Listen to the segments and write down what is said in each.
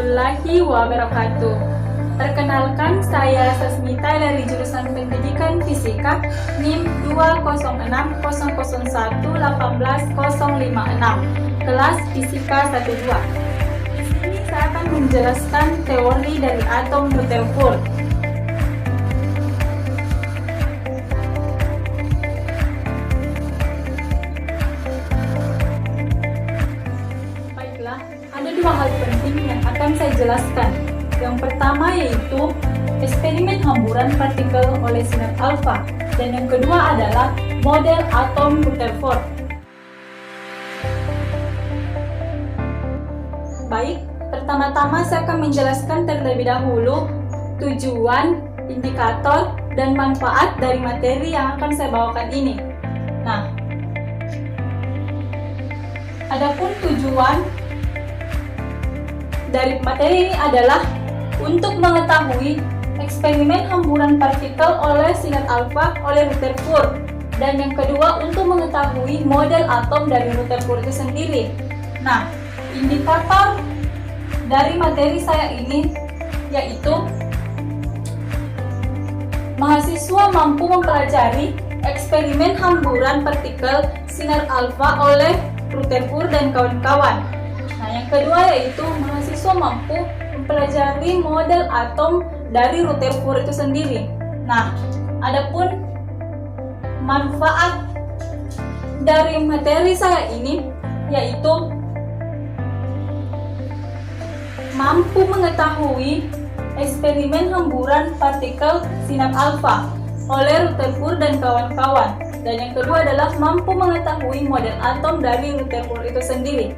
warahmatullahi wabarakatuh. Perkenalkan, saya Sasmita dari jurusan Pendidikan Fisika NIM 20600011856, kelas Fisika 12. Di sini saya akan menjelaskan teori dari atom Rutherford. Baiklah, ada dua hal penting yang akan saya jelaskan. Yang pertama yaitu eksperimen hamburan partikel oleh sinar alfa, dan yang kedua adalah model atom Rutherford. Baik, pertama-tama saya akan menjelaskan terlebih dahulu tujuan, indikator, dan manfaat dari materi yang akan saya bawakan ini. Nah, adapun tujuan dari materi ini adalah untuk mengetahui eksperimen hamburan partikel oleh sinar alfa oleh Rutherford, dan yang kedua untuk mengetahui model atom dari Rutherford itu sendiri. Nah, indikator dari materi saya ini yaitu mahasiswa mampu mempelajari eksperimen hamburan partikel sinar alfa oleh Rutherford dan kawan-kawan. Nah, yang kedua yaitu mahasiswa mampu mempelajari model atom dari Rutherford itu sendiri. Nah, adapun manfaat dari materi saya ini yaitu mampu mengetahui eksperimen hamburan partikel sinar alfa oleh Rutherford dan kawan-kawan. Dan yang kedua adalah mampu mengetahui model atom dari Rutherford itu sendiri.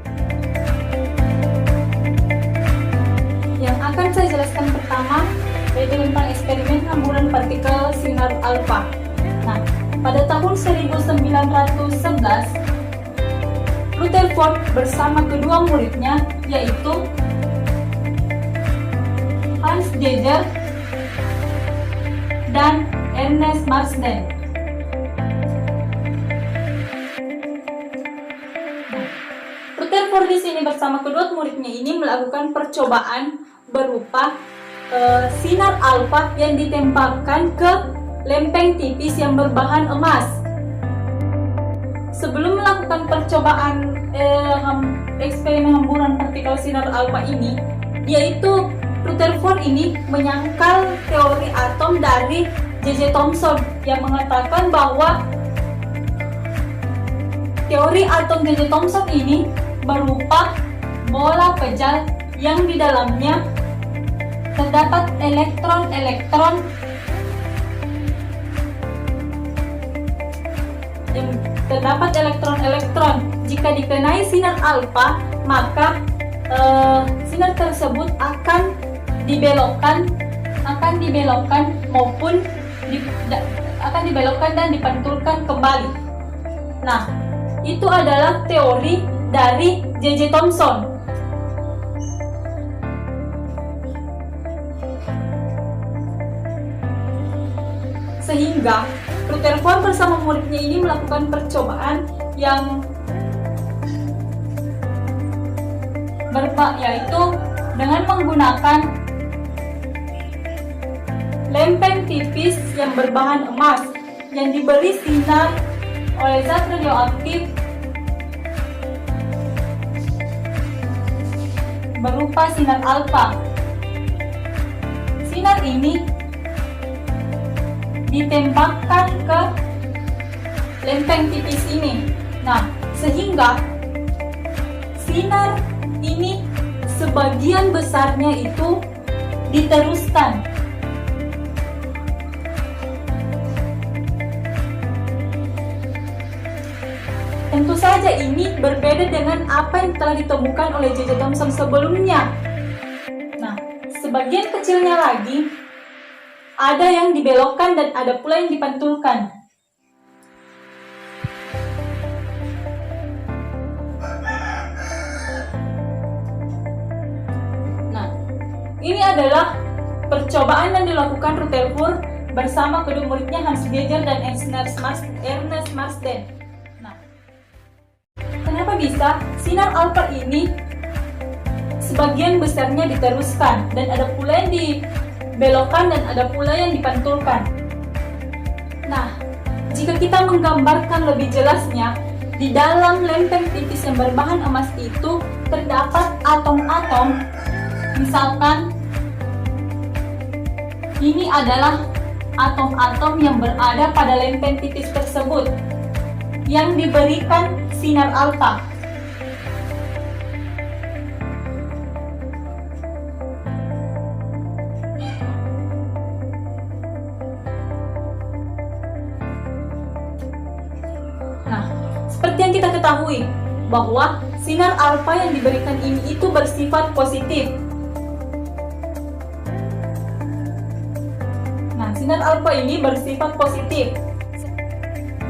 Yang akan saya jelaskan pertama yaitu tentang eksperimen hamburan partikel sinar alfa. Nah, pada tahun 1911, Rutherford bersama kedua muridnya yaitu Hans Geiger dan Ernest Marsden. Rutherford di sini bersama kedua muridnya ini melakukan percobaan berupa sinar alfa yang ditembakkan ke lempeng tipis yang berbahan emas. Sebelum melakukan percobaan eksperimen hamburan partikel sinar alfa ini, yaitu Rutherford ini menyangkal teori atom dari J.J. Thomson yang mengatakan bahwa teori atom J.J. Thomson ini berupa bola pejal yang di dalamnya terdapat elektron-elektron jika dikenai sinar alfa, maka sinar tersebut akan dibelokkan dan dipantulkan kembali. Nah, itu adalah teori dari J.J. Thomson. Sehingga Rutherford bersama muridnya ini melakukan percobaan yang yaitu dengan menggunakan lempeng tipis yang berbahan emas yang diberi sinar oleh zat radioaktif berupa sinar alfa. Sinar ini ditembakkan ke lempeng tipis ini. Nah, sehingga sinar ini sebagian besarnya itu diteruskan. Tentu saja ini berbeda dengan apa yang telah ditemukan oleh J.J. Thomson sebelumnya. Nah, sebagian kecilnya lagi ada yang dibelokkan dan ada pula yang dipantulkan. Nah, ini adalah percobaan yang dilakukan Rutherford bersama kedua muridnya Hans Geiger dan Ernest Marsden. Nah, kenapa bisa sinar alfa ini sebagian besarnya diteruskan, dan ada pula yang dibelokkan dan ada pula yang dipantulkan. Nah, jika kita menggambarkan lebih jelasnya, di dalam lempeng tipis yang berbahan emas itu terdapat atom-atom. Misalkan ini adalah atom-atom yang berada pada lempeng tipis tersebut yang diberikan sinar alfa. Nah, seperti yang kita ketahui bahwa sinar alfa yang diberikan ini itu bersifat positif. Nah, sinar alfa ini bersifat positif.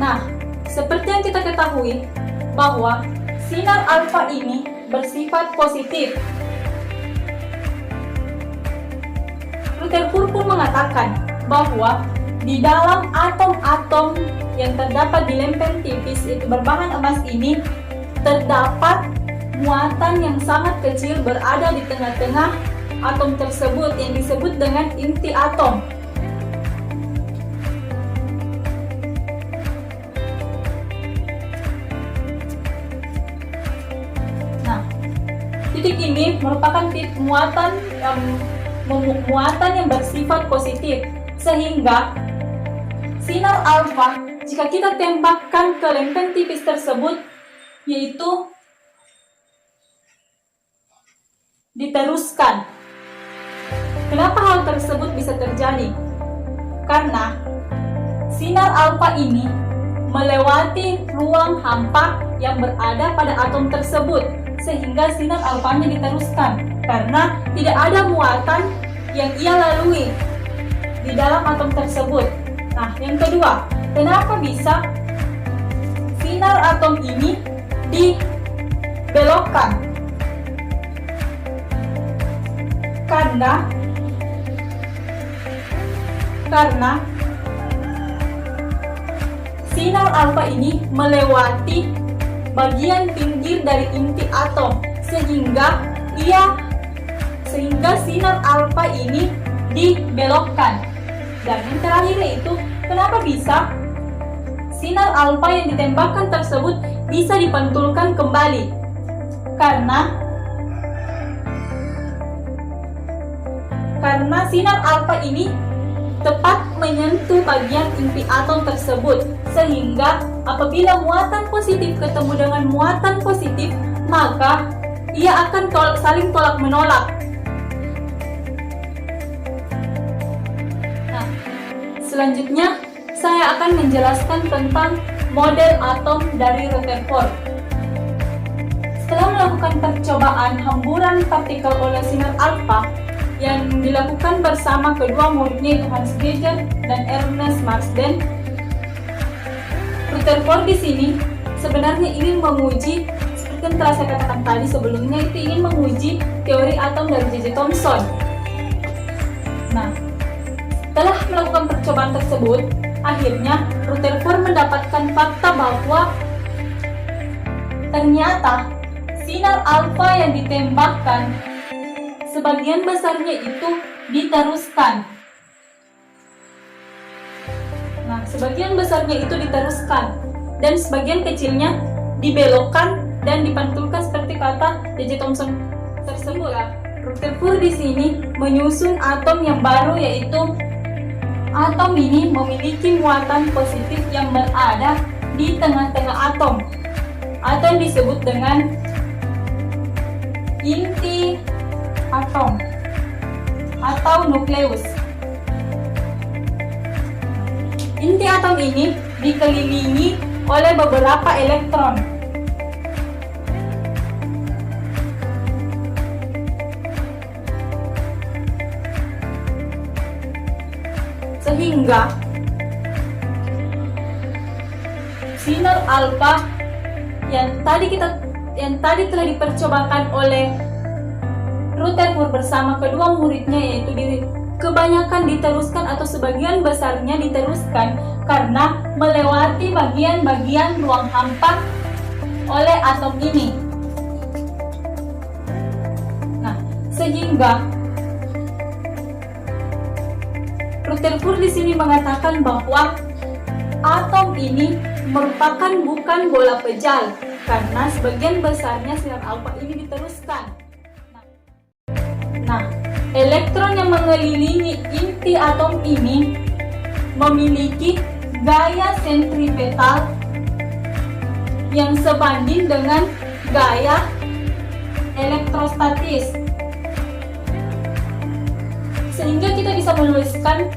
Nah, seperti yang kita ketahui bahwa sinar alfa ini bersifat positif. Rutherford pun mengatakan bahwa di dalam atom-atom yang terdapat di lempeng tipis itu berbahan emas ini terdapat muatan yang sangat kecil berada di tengah-tengah atom tersebut yang disebut dengan inti atom. Nah, titik ini merupakan titik muatan yang bersifat positif, sehingga sinar alfa jika kita tembakkan ke lempeng tipis tersebut, yaitu diteruskan. Kenapa hal tersebut bisa terjadi? Karena sinar alfa ini melewati ruang hampa yang berada pada atom tersebut, sehingga sinar alfanya diteruskan karena tidak ada muatan yang ia lalui di dalam atom tersebut. Nah, yang kedua, kenapa bisa sinar atom ini dibelokkan? Karena sinar alfa ini melewati bagian pinggir dari inti atom, sehingga sinar alfa ini dibelokkan. Dan yang terakhir yaitu, kenapa bisa sinar alfa yang ditembakkan tersebut bisa dipantulkan kembali? Karena sinar alfa ini tepat menyentuh bagian inti atom tersebut, sehingga apabila muatan positif ketemu dengan muatan positif, maka ia akan saling tolak menolak. Nah, selanjutnya saya akan menjelaskan tentang model atom dari Rutherford. Setelah melakukan percobaan hamburan partikel oleh sinar alfa yang dilakukan bersama kedua muridnya, yaitu Hans Geiger dan Ernest Marsden, Rutherford di sini sebenarnya ingin menguji, seperti yang telah saya katakan tadi sebelumnya, itu ingin menguji teori atom dari J.J. Thomson. Nah, setelah melakukan percobaan tersebut, akhirnya Rutherford mendapatkan fakta bahwa ternyata sinar alfa yang ditembakkan sebagian besarnya itu diteruskan. Nah, sebagian besarnya itu diteruskan dan sebagian kecilnya dibelokkan dan dipantulkan seperti kata J.J. Thomson tersebut. Rutherford di sini menyusun atom yang baru, yaitu atom ini memiliki muatan positif yang berada di tengah-tengah atom, atau yang disebut dengan inti atom atau nukleus. Inti atom ini dikelilingi oleh beberapa elektron. Sehingga sinar alfa yang tadi telah dipercobakan oleh Rutherford bersama kedua muridnya, yaitu kebanyakan diteruskan atau sebagian besarnya diteruskan karena melewati bagian-bagian ruang hampa oleh atom ini. Nah, Sehingga Rutherford di sini mengatakan bahwa atom ini merupakan bukan bola pejal karena sebagian besarnya sinar alfa ini diteruskan. Nah, elektron yang mengelilingi inti atom ini memiliki gaya sentripetal yang sebanding dengan gaya elektrostatis. Sehingga kita bisa menuliskan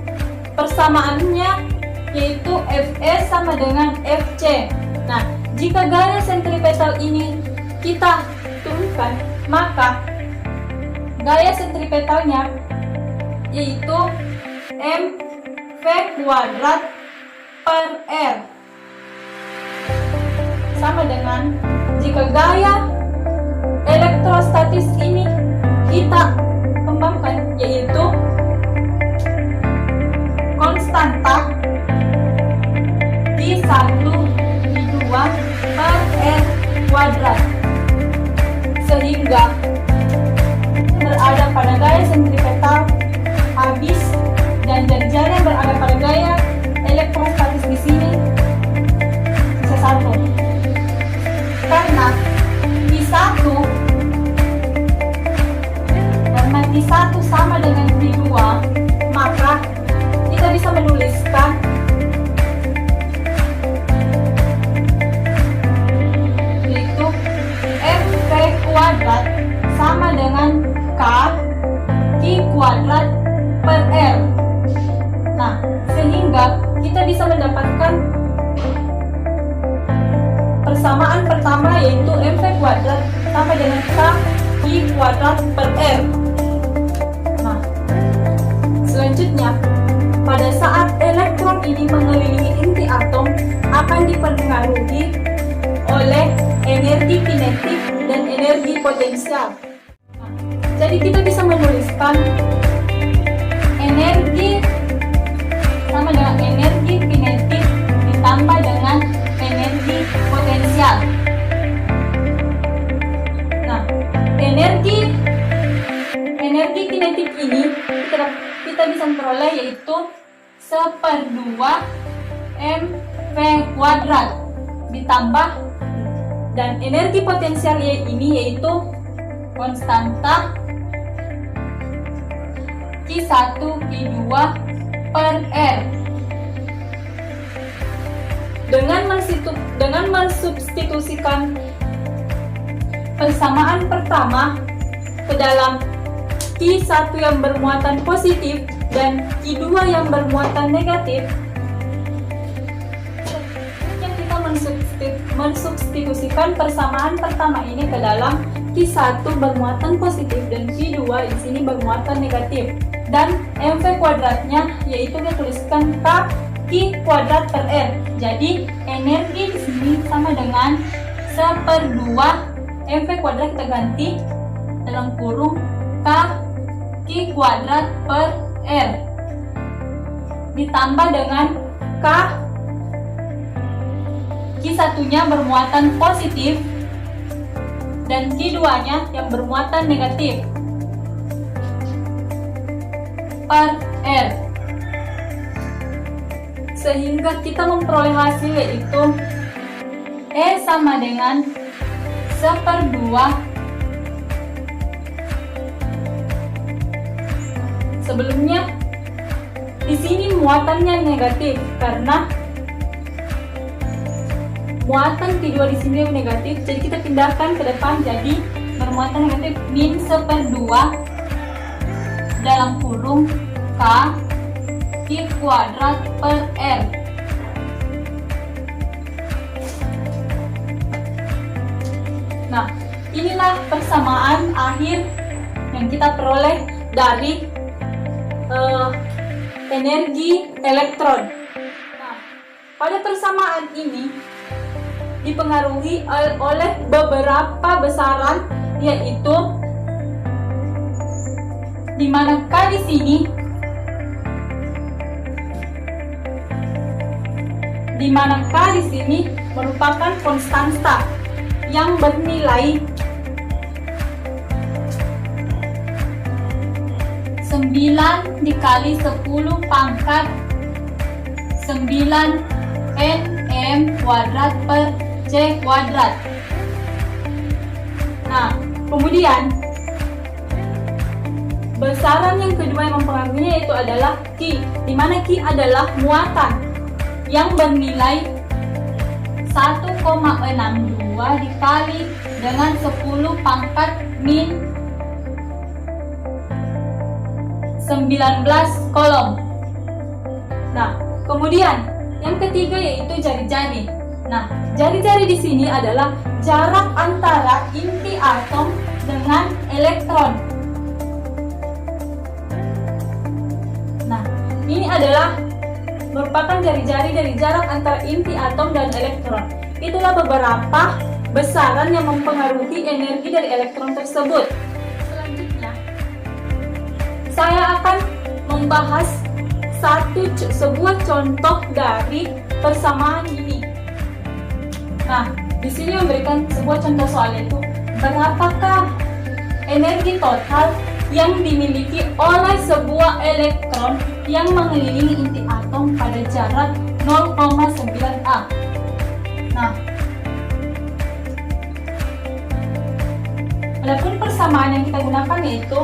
persamaannya yaitu Fe sama dengan Fc. Nah, jika gaya sentripetal ini kita turunkan, maka gaya sentripetalnya yaitu mv kuadrat per r sama dengan jika gaya elektrostatis ini kita kembangkan yaitu konstanta Q1 Q2 per r kuadrat, sehingga berada pada gaya sentripetal habis dan jari-jari yang berada pada gaya elektrostatis di sini bisa satu. Karena Q1 sama dengan Q2, maka kita bisa menuliskan yaitu mv kuadrat sama dengan Q kuadrat per r. Nah, sehingga kita bisa mendapatkan persamaan pertama yaitu mv kuadrat sama dengan Q kuadrat per r. Nah, selanjutnya pada saat elektron ini mengelilingi inti atom akan dipengaruhi oleh energi kinetik dan energi potensial. Nah, jadi kita bisa menuliskan energi sama dengan energi kinetik ditambah dengan energi potensial. Nah, energi kinetik ini kita bisa memperoleh yaitu 1/2 mv kuadrat ditambah dan energi potensial ini yaitu konstanta Q1 Q2 per r. Dengan mensubstitusikan persamaan pertama ke dalam Q1 yang bermuatan positif dan Q2 yang bermuatan negatif, kita mensubstitusikan persamaan pertama ini ke dalam Q1 bermuatan positif dan Q2 di sini bermuatan negatif, dan mv kuadratnya yaitu kita tuliskan Q kuadrat per r. Jadi energi di sini sama dengan 1/2 mv kuadrat kita ganti dalam kurung Q kuadrat per r ditambah dengan Q1-nya bermuatan positif dan Q2-nya yang bermuatan negatif per r, sehingga kita memperoleh hasil yaitu E sama dengan 1/2. Sebelumnya di sini muatannya negatif karena muatan Q2 di sini negatif, jadi kita pindahkan ke depan jadi bermuatan negatif min 1/2 dalam kurung Q kuadrat per r. Nah, inilah persamaan akhir yang kita peroleh dari energi elektron. Nah, pada persamaan ini dipengaruhi oleh beberapa besaran, yaitu di mana K di sini merupakan konstanta yang bernilai 9 dikali 10 pangkat 9 nm kuadrat per c kuadrat. Nah, kemudian besaran yang kedua yang mempengaruhinya yaitu adalah Q, di mana Q adalah muatan yang bernilai 1,62 dikali dengan 10 pangkat min 19 kolom. Nah, kemudian yang ketiga yaitu jari-jari. Nah, jari-jari di sini adalah jarak antara inti atom dengan elektron. Nah, ini adalah merupakan jari-jari dari jarak antara inti atom dan elektron. Itulah beberapa besaran yang mempengaruhi energi dari elektron tersebut. Selanjutnya, saya akan membahas sebuah contoh dari persamaan ini. Nah, di sini memberikan sebuah contoh soal itu, berapakah energi total yang dimiliki oleh sebuah elektron yang mengelilingi inti atom pada jarak 0,9 A. Nah, adapun persamaan yang kita gunakan yaitu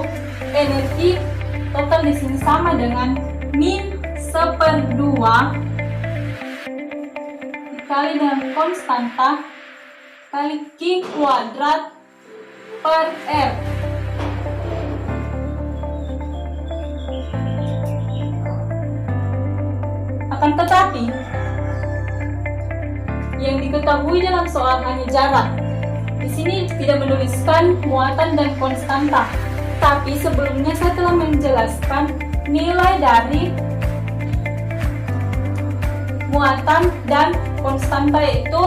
energi total di sini sama dengan min 1/2 dikali dengan konstanta kali Q kuadrat per R. Akan tetapi, yang diketahui dalam soal hanya jarak. Di sini tidak menuliskan muatan dan konstanta. Tapi sebelumnya saya telah menjelaskan nilai dari muatan dan konstanta, yaitu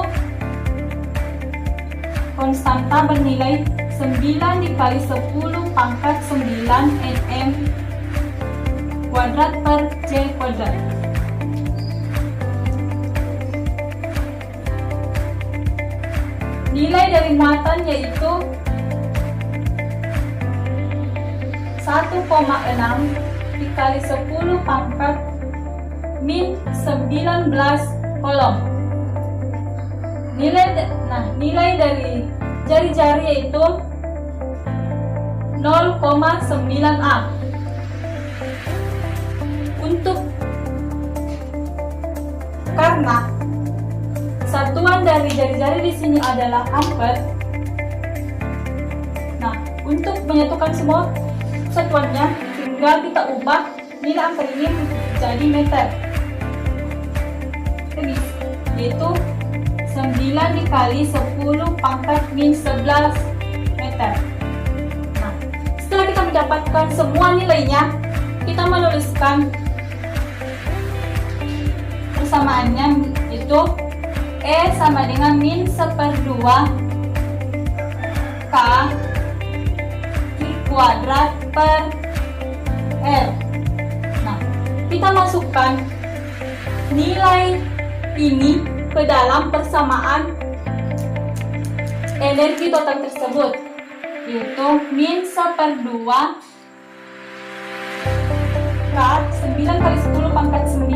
konstanta bernilai 9 dikali 10 pangkat 9 nm kuadrat per c kuadrat. Nilai dari muatan yaitu 1,6 dikali 10 pangkat min 19 kolom. Nilai dari jari-jari yaitu 0,9 A. Karena satuan dari jari-jari di sini adalah ampere. Nah, untuk menyatukan semua satuannya, tinggal kita ubah nilai ampere ini menjadi meter. Yaitu 9 dikali 10 pangkat min 11 meter. Nah, setelah kita mendapatkan semua nilainya, kita menuliskan persamaannya, yaitu E sama dengan min 1/2 K Q kuadrat per R. Nah, kita masukkan nilai ini ke dalam persamaan energi total tersebut, yaitu min 1/2 K 9 kali 10 pangkat 9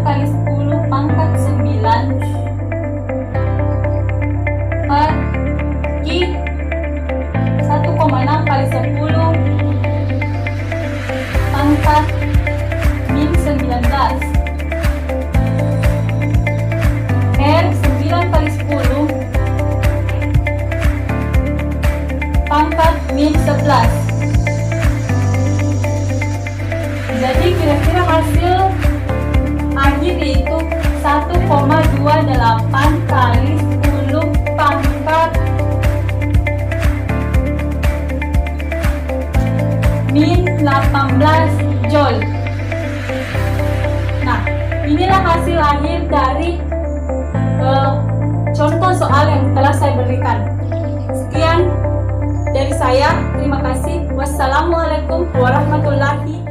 kali 10 pangkat 9 per Q 1,6 kali 10 pangkat min 19 R 9 kali 10 pangkat min 11. Jadi kira-kira hasil akhir yaitu 1,28 kali 10 pangkat min 18 joule. Nah, inilah hasil akhir dari contoh soal yang telah saya berikan. Sekian dari saya, terima kasih. Wassalamualaikum warahmatullahi